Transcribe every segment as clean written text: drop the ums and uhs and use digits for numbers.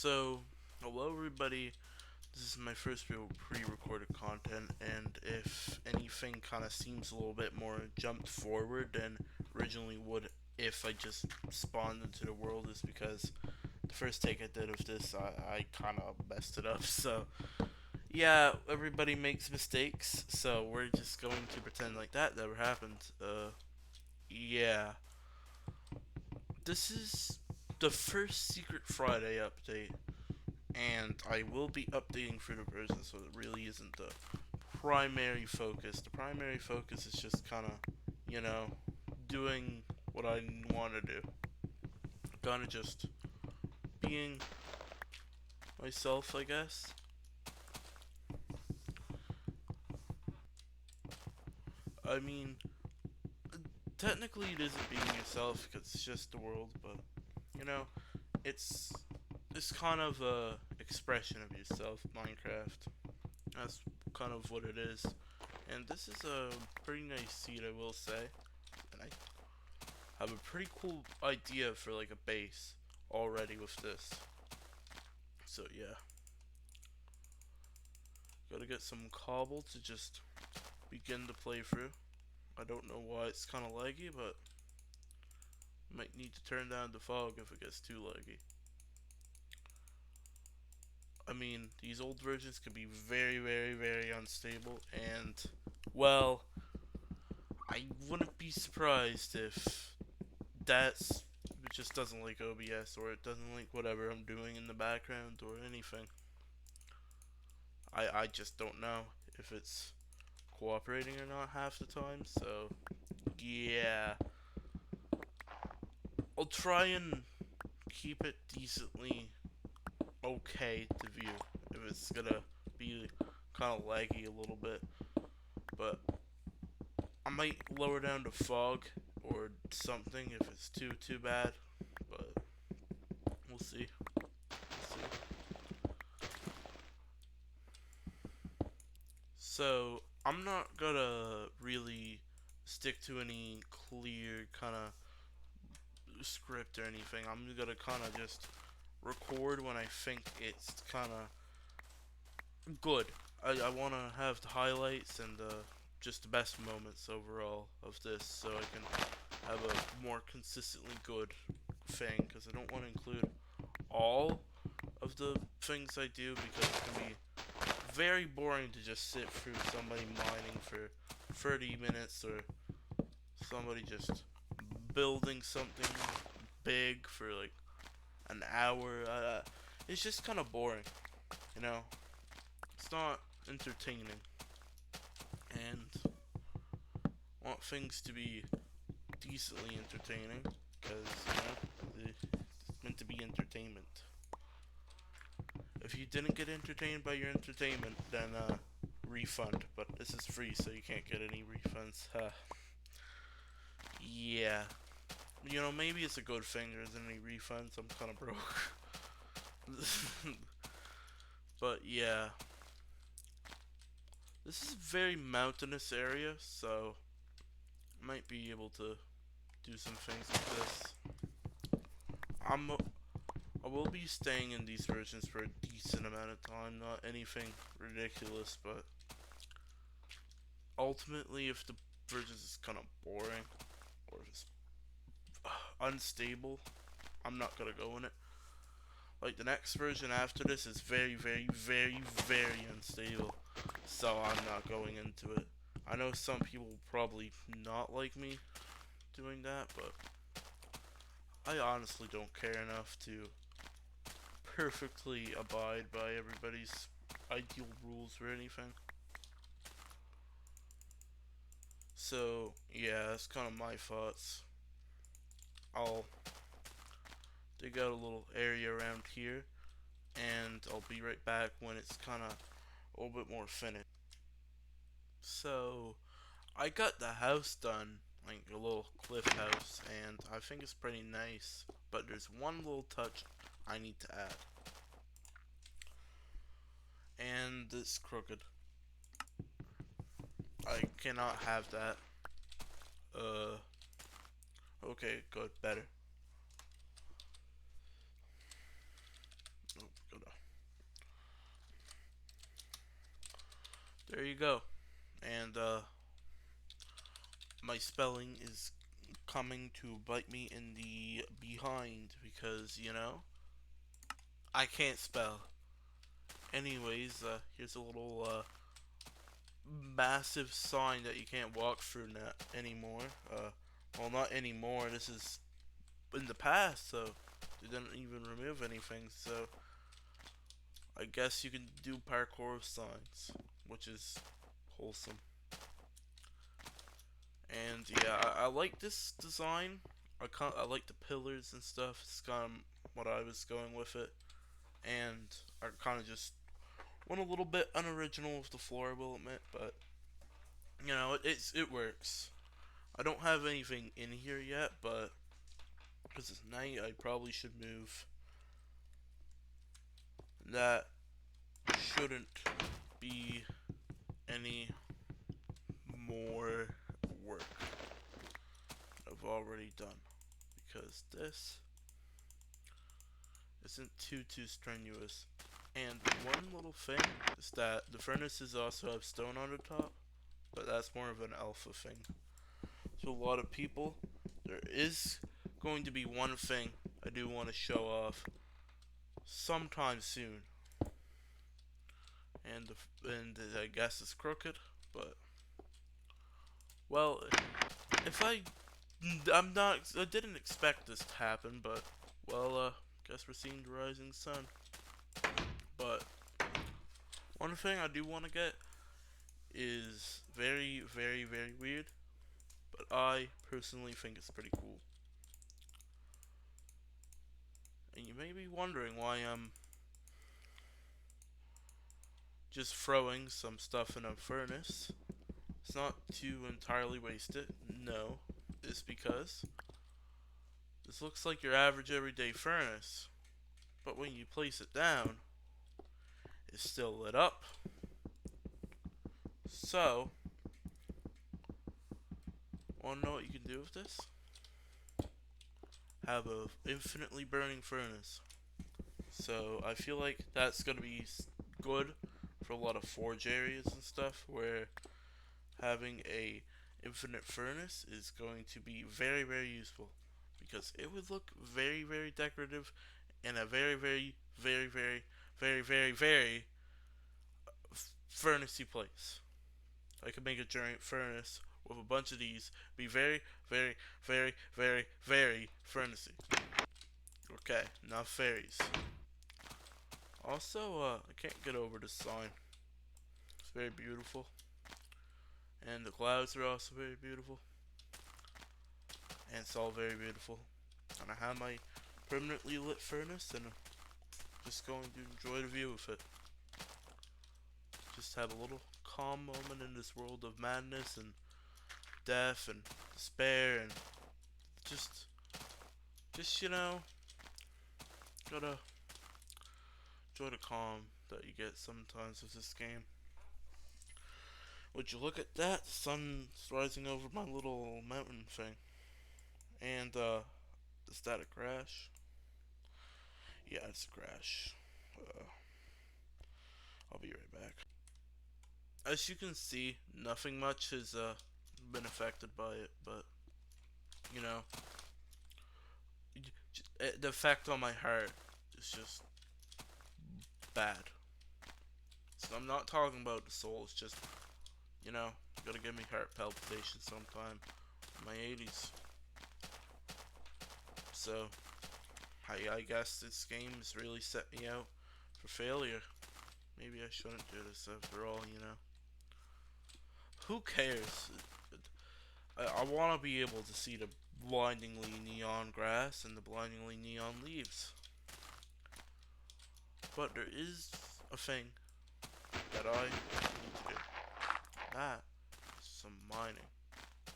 So, hello everybody. This is my first real pre-recorded content, and if anything kind of seems a little bit more jumped forward than originally would if I just spawned into the world, is because the first take I did of this, I kind of messed it up. So, yeah, everybody makes mistakes, so we're just going to pretend like that never happened. Yeah. This is the first Secret Friday update, and I will be updating for the version, so it really isn't the primary focus. The primary focus is just kind of, you know, doing what I want to do. Kind of just being myself, I guess. I mean, technically it isn't being yourself because it's just the world, but you know, it's kind of a expression of yourself, Minecraft. That's kind of what it is. And this is a pretty nice seed, I will say. And I have a pretty cool idea for like a base already with this. So yeah, gotta get some cobble to just begin the playthrough. I don't know why it's kind of laggy, but might need to turn down the fog if it gets too laggy. I mean, these old versions can be very, very, very unstable, and well, I wouldn't be surprised if that's it just doesn't like OBS, or it doesn't like whatever I'm doing in the background or anything. I just don't know if it's cooperating or not half the time. So yeah, I'll try and keep it decently okay to view if it's gonna be kind of laggy a little bit, but I might lower down the fog or something if it's too bad, but we'll see. We'll see. So I'm not gonna really stick to any clear kind of script or anything. I'm gonna kind of just record when I think it's kind of good. I want to have the highlights and just the best moments overall of this, so I can have a more consistently good thing. Because I don't want to include all of the things I do, because it can be very boring to just sit through somebody mining for 30 minutes, or somebody just building something big for like an hour. It's just kind of boring, you know? It's not entertaining. And I want things to be decently entertaining, because, you know, it's meant to be entertainment. If you didn't get entertained by your entertainment, then refund. But this is free, so you can't get any refunds. Yeah. You know, maybe it's a good thing there isn't any refunds. I'm kind of broke. But yeah. This is a very mountainous area, so I might be able to do some things with this. I will be staying in these versions for a decent amount of time, not anything ridiculous, but ultimately, if the versions is kind of boring or if it's unstable, I'm not gonna go in it. Like, the next version after this is very, very, very, very unstable, so I'm not going into it. I know some people will probably not like me doing that, but I honestly don't care enough to perfectly abide by everybody's ideal rules or anything. So, yeah, that's kind of my thoughts. I'll dig out a little area around here, and I'll be right back when it's kind of a little bit more finished. So, I got the house done, like a little cliff house, and I think it's pretty nice. But there's one little touch I need to add, and it's crooked. I cannot have that. Uh, okay, good, better. there you go. And my spelling is coming to bite me in the behind because, I can't spell. Anyways, here's a little massive sign that you can't walk through anymore. Well, not anymore. This is in the past, so they didn't even remove anything. So I guess you can do parkour of signs, which is wholesome. And yeah, I like this design. I like the pillars and stuff. It's kind of what I was going with it, and I kind of just went a little bit unoriginal with the floor, I will admit, but it works. I don't have anything in here yet, but because it's night, I probably should move. That shouldn't be any more work I've already done, because this isn't too strenuous. And one little thing is that the furnaces also have stone on the top, but that's more of an alpha thing. So a lot of people, there is going to be one thing I do want to show off sometime soon, and I guess it's crooked, but well, if I didn't expect this to happen, but well, guess we're seeing the rising sun. But one thing I do want to get is very weird, but I personally think it's pretty cool. And you may be wondering why I'm just throwing some stuff in a furnace. It's not to entirely waste it. No, it's because this looks like your average everyday furnace, but when you place it down, it's still lit up. So, wanna know what you can do with this? Have a infinitely burning furnace. So I feel like that's gonna be good for a lot of forge areas and stuff, where having a infinite furnace is going to be very useful, because it would look very decorative in a very furnacey place. I could make a giant furnace with a bunch of these, be very furnacey. Okay, now fairies. Also, I can't get over this sign. It's very beautiful. And the clouds are also very beautiful. And it's all very beautiful. And I have my permanently lit furnace, and I'm just going to enjoy the view of it. Just have a little calm moment in this world of madness and death and despair, and just gotta enjoy the calm that you get sometimes with this game. Would you look at that? The sun's rising over my little mountain thing. And, is that a crash? Yeah, it's a crash. I'll be right back. As you can see, nothing much has, been affected by it, but, you know, the effect on my heart is just bad. So I'm not talking about the soul, it's just, gotta give me heart palpitations sometime in my 80s. So, I guess this game has really set me out for failure. Maybe I shouldn't do this after all. Who cares? I want to be able to see the blindingly neon grass and the blindingly neon leaves. But there is a thing that I need to do. That is some mining.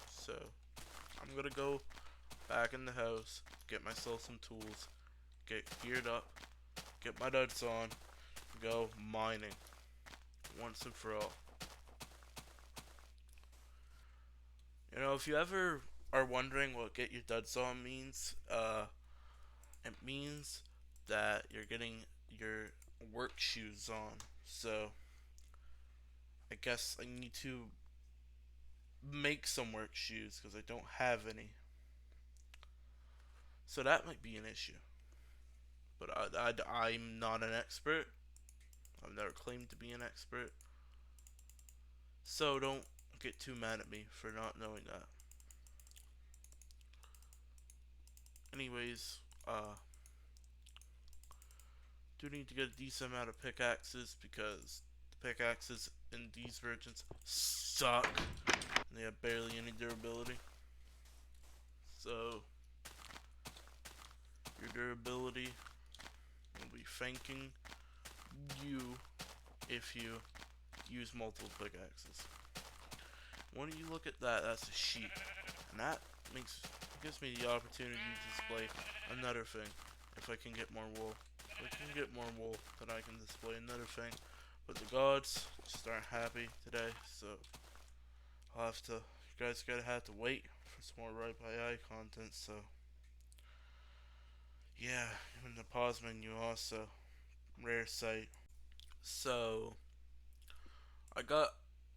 So, I'm gonna go back in the house, get myself some tools, get geared up, get my duds on, go mining once and for all. If you ever are wondering what get your duds on means, it means that you're getting your work shoes on. So I guess I need to make some work shoes because I don't have any. So that might be an issue. But I'm not an expert. I've never claimed to be an expert. So don't get too mad at me for not knowing that. Anyways, do need to get a decent amount of pickaxes because the pickaxes in these versions suck. And they have barely any durability. So your durability will be thanking you if you use multiple pickaxes. When you look at that, that's a sheep, and that gives me the opportunity to display another thing. If I can get more wool, if I can get more wool, then I can display another thing. But the gods just aren't happy today, so I'll have to. You guys gotta have to wait for some more right by eye content. So yeah, in the pause menu also rare sight. So I got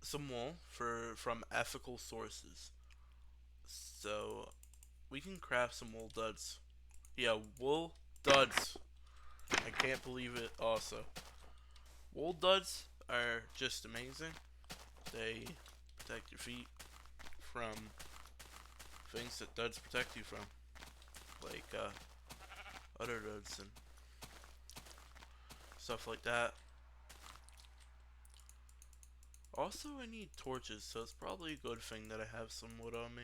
some wool from ethical sources. So we can craft some wool duds. Yeah, wool duds. I can't believe it also. Wool duds are just amazing. They protect your feet from things that duds protect you from. Like other duds and stuff like that. Also, I need torches, so it's probably a good thing that I have some wood on me.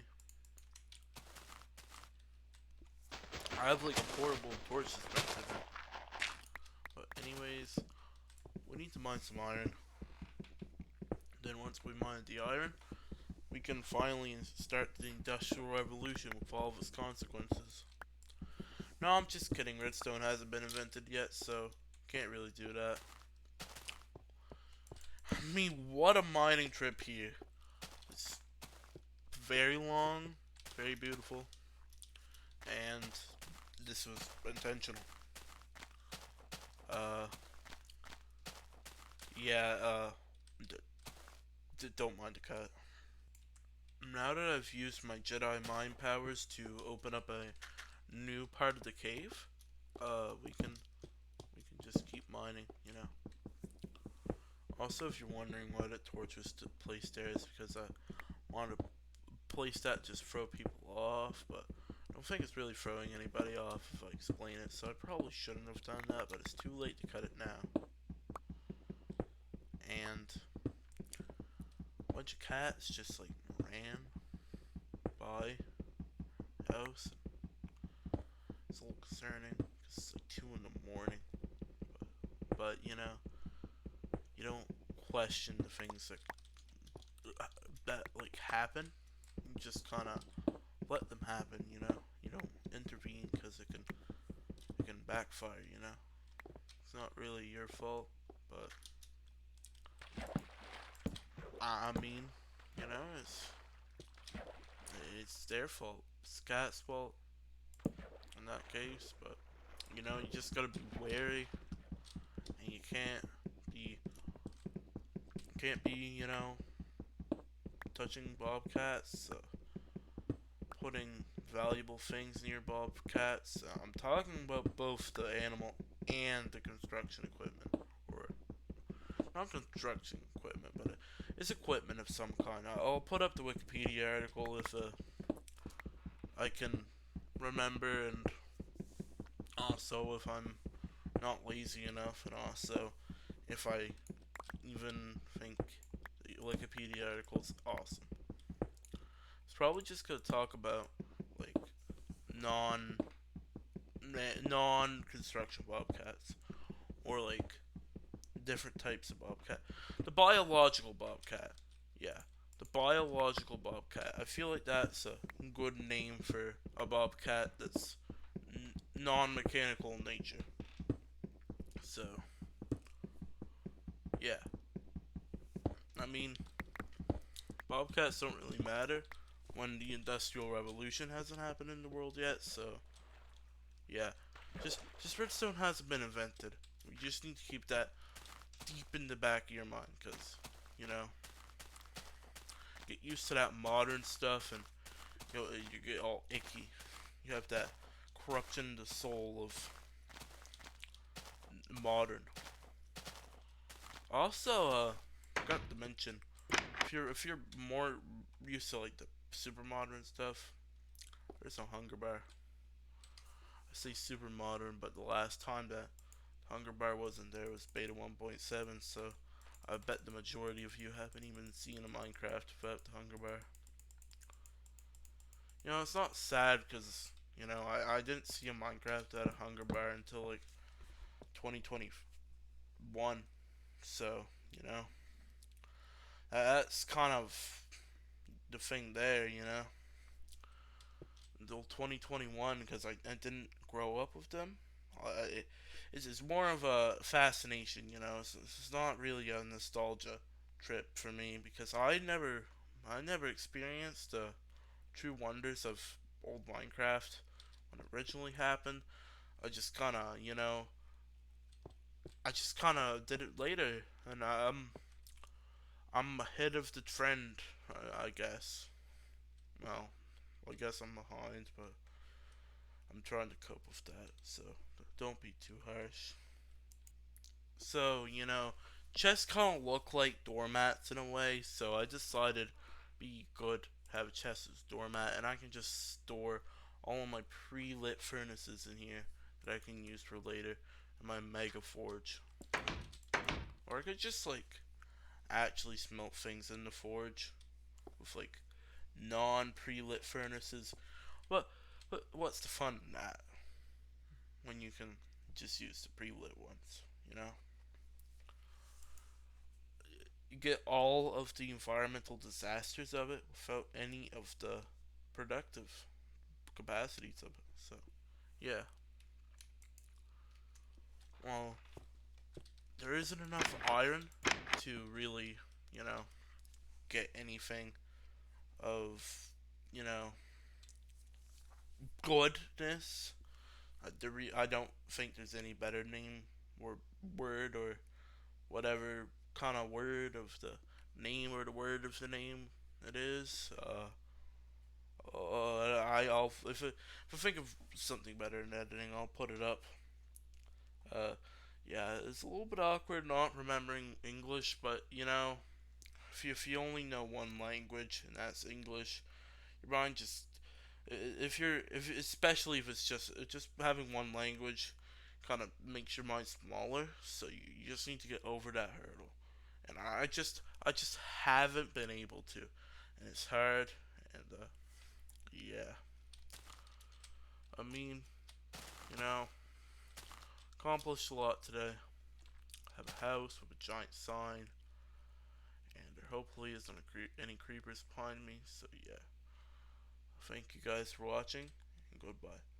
I have like a portable torch dispenser. But anyways, we need to mine some iron. Then once we mine the iron, we can finally start the Industrial Revolution with all of its consequences. No, I'm just kidding. Redstone hasn't been invented yet, so can't really do that. I mean, what a mining trip here. It's very long, very beautiful, and this was intentional. Uh, yeah, don't mind the cut. Now that I've used my Jedi mind powers to open up a new part of the cave, we can just keep mining, you know. Also, if you're wondering why that torch was placed there, is because I wanted to place that just throw people off, but I don't think it's really throwing anybody off if I explain it, so I probably shouldn't have done that, but it's too late to cut it now. And a bunch of cats just like ran by the house. It's a little concerning because it's like 2 in the morning, but you know, you don't question the things that like happen. You just kind of let them happen, you know. You don't intervene because it can backfire, you know. It's not really your fault, but I mean, you know, it's their fault. It's Cat's fault in that case, but you know, you just gotta be wary, and you can't be, you know, touching bobcats, putting valuable things near bobcats. I'm talking about both the animal and the construction equipment, or not construction equipment, but it's equipment of some kind. I'll put up the Wikipedia article if I can remember, and also if I'm not lazy enough, and also if I even think the Wikipedia article is awesome. It's probably just gonna talk about like non non construction bobcats, or like different types of bobcat. The biological bobcat, yeah, the biological bobcat. I feel like that's a good name for a bobcat that's non-mechanical in nature. So yeah, I mean, bobcats don't really matter when the Industrial Revolution hasn't happened in the world yet. So yeah, just redstone hasn't been invented. We just need to keep that deep in the back of your mind, because you know, get used to that modern stuff, and you get all icky. You have that corruption in the soul of modern. Also, forgot to mention, if you're more used to like the super modern stuff, there's no hunger bar. I say super modern, but the last time that hunger bar wasn't there was beta 1.7, so I bet the majority of you haven't even seen a Minecraft without the hunger bar. It's not sad because I didn't see a Minecraft that had a hunger bar until like 2021. So that's kind of the thing there. Until 2021 because I didn't grow up with them. It's more of a fascination. It's not really a nostalgia trip for me because I never experienced the true wonders of old Minecraft when it originally happened. I just kind of, I just kind of did it later, and I'm ahead of the trend, I guess. Well, I guess I'm behind, but I'm trying to cope with that. So don't be too harsh. So chests kind of look like doormats in a way. So I decided be good have a chest as doormat, and I can just store all of my pre-lit furnaces in here that I can use for later in my mega forge. Or I could just like actually smelt things in the forge with like non pre-lit furnaces. But what's the fun in that when you can just use the pre-lit ones? You get all of the environmental disasters of it without any of the productive capacities of it. So yeah, well, there isn't enough iron to really, you know, get anything of, you know, goodness. I don't think there's any better name or word or whatever kind of word of the name or the word of the name it is. I'll if I think of something better in editing, I'll put it up. Uh, yeah, it's a little bit awkward not remembering English, but if you only know one language and that's English, your mind just if especially if it's just having one language kind of makes your mind smaller, so you just need to get over that hurdle. And I just haven't been able to, and it's hard. And yeah, I mean, you know, accomplished a lot today. Have a house with a giant sign, and there hopefully isn't any creepers behind me. So yeah, thank you guys for watching, and goodbye.